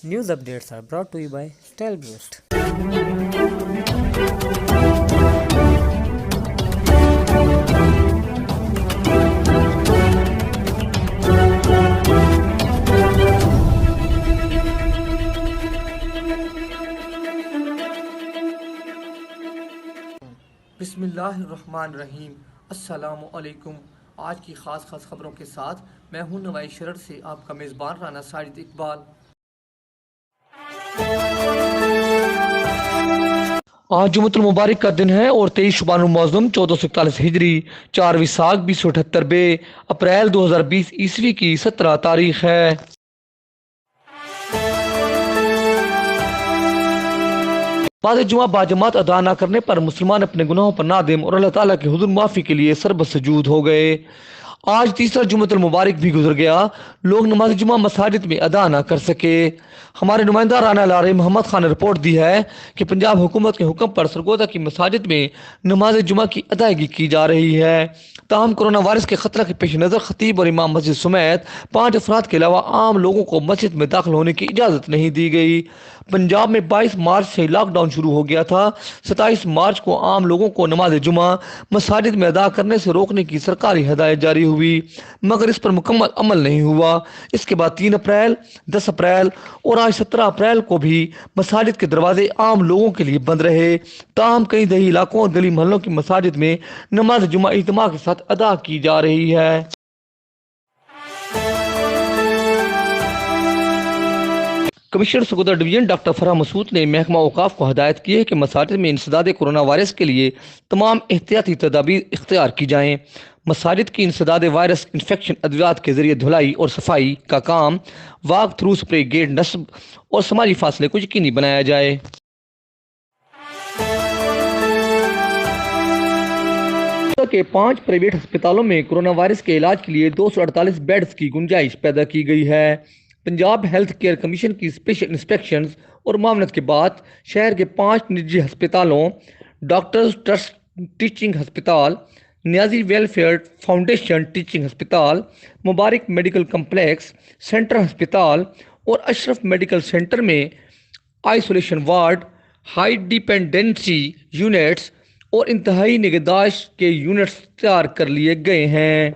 News updates are brought to you by Stelboost. بسم اللہ الرحمن الرحیم۔ السلام علیکم۔ آج کی خاص خبروں کے ساتھ میں ہوں نوائی شرر سے آپ کا میزبان رانا ساجد اقبال۔ آج جمعۃ المبارک کا دن ہے اور 23 شعبان المعظم 1441 ہجری 4 وثاق 2078 بے اپریل 2020 عیسوی کی 17 تاریخ ہے۔ نماز جمعہ باجماعت ادا نہ کرنے پر مسلمان اپنے گناہوں پر نادم اور اللہ تعالیٰ کے حضور معافی کے لیے سر بسجود ہو گئے۔ آج تیسرا جمعۃ المبارک بھی گزر گیا، لوگ نماز جمعہ مساجد میں ادا نہ کر سکے۔ ہمارے نمائندہ رانا لارے محمد خان نے رپورٹ دی ہے کہ پنجاب حکومت کے حکم پر سرگودا کی مساجد میں نماز جمعہ کی ادائیگی کی جا رہی ہے، تاہم کرونا وائرس کے خطرہ کے پیش نظر خطیب اور امام مسجد سمیت 5 افراد کے علاوہ عام لوگوں کو مسجد میں داخل ہونے کی اجازت نہیں دی گئی۔ پنجاب میں 22 مارچ سے لاک ڈاؤن شروع ہو گیا تھا۔ 27 مارچ کو عام لوگوں کو نماز جمعہ مساجد میں ادا کرنے سے روکنے کی سرکاری ہدایت جاری ہوئی، مگر اس پر مکمل عمل نہیں ہوا۔ اس کے بعد 3 اپریل، 10 اپریل اور آج 17 اپریل کو بھی مساجد کے دروازے عام لوگوں کے لیے بند رہے، تاہم کئی دیہی علاقوں اور گلی محلوں کی مساجد میں نماز جمعہ اجتماع کے ساتھ ادا کی جا رہی ہے۔ کمشنر سرگودا ڈویژن ڈاکٹر فرح مسعود نے محکمہ اوقاف کو ہدایت کی ہے کہ مساجد میں انسداد کرونا وائرس کے لیے تمام احتیاطی تدابیر اختیار کی جائیں۔ مساجد کی انسداد وائرس انفیکشن ادویات کے ذریعے دھلائی اور صفائی کا کام، واک تھرو سپرے گیٹ نصب اور سماجی فاصلے کو یقینی بنایا جائے۔ کے 5 پرائیویٹ ہسپتالوں میں کرونا وائرس کے علاج کے لیے 248 بیڈز کی گنجائش پیدا کی گئی ہے۔ پنجاب ہیلتھ کیئر کمیشن کی اسپیشل انسپیکشنز اور معاونت کے بعد شہر کے 5 نجی ہسپتالوں، ڈاکٹرز ٹرسٹ ٹیچنگ ہسپتال، نیازی ویلفیئر فاؤنڈیشن ٹیچنگ ہسپتال، مبارک میڈیکل کمپلیکس، سینٹرل ہسپتال اور اشرف میڈیکل سینٹر میں isolation ward, high dependency units اور انتہائی نگہداشت کے یونٹس تیار کر لیے گئے ہیں۔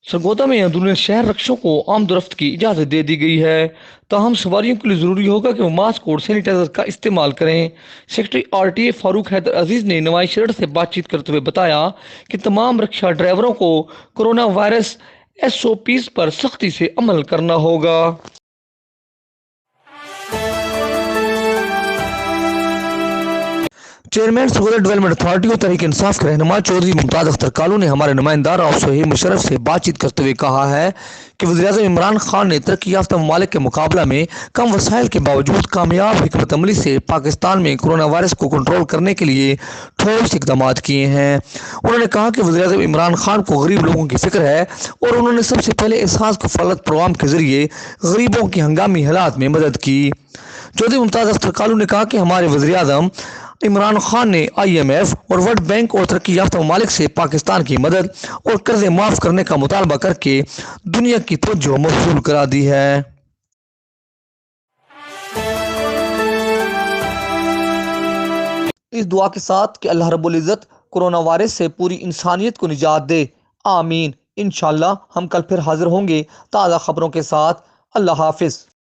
سرگودا میں اندرون شہر رکشوں کو آمد و رفت کی اجازت دے دی گئی ہے، تاہم سواریوں کے لیے ضروری ہوگا کہ وہ ماسک اور سینیٹائزر کا استعمال کریں۔ سیکرٹری RTA فاروق حیدر عزیز نے نوائی شرر سے بات چیت کرتے ہوئے بتایا کہ تمام رکشہ ڈرائیوروں کو کرونا وائرس SOPs پر سختی سے عمل کرنا ہوگا۔ چیئرمین سرگودا ڈیولپمنٹ اتھارٹی اور تحریک انصاف کے رہنما چودھری ممتاز اختر کالو نے ہمارے نمائندہ راؤ سہیل مشرف سے بات چیت کرتے ہوئے کہا ہے کہ وزیراعظم عمران خان نے ترقی یافتہ ممالک کے مقابلہ میں کم وسائل کے باوجود کامیاب حکمت عملی سے پاکستان میں کرونا وائرس کو کنٹرول کرنے کے لیے ٹھوس اقدامات کیے ہیں۔ انہوں نے کہا کہ وزیراعظم عمران خان کو غریب لوگوں کی فکر ہے اور انہوں نے سب سے پہلے احساس کفالت پروگرام کے ذریعے غریبوں کی ہنگامی حالات میں مدد کی۔ چودھری ممتاز اختر کالو نے کہا کہ ہمارے وزیراعظم عمران خان نے IMF اور ورلڈ بینک اور ترقی یافتہ ممالک سے پاکستان کی مدد اور قرضے معاف کرنے کا مطالبہ کر کے دنیا کی توجہ مبذول کرا دی ہے۔ اس دعا کے ساتھ کہ اللہ رب العزت کرونا وائرس سے پوری انسانیت کو نجات دے، آمین۔ انشاءاللہ ہم کل پھر حاضر ہوں گے تازہ خبروں کے ساتھ۔ اللہ حافظ۔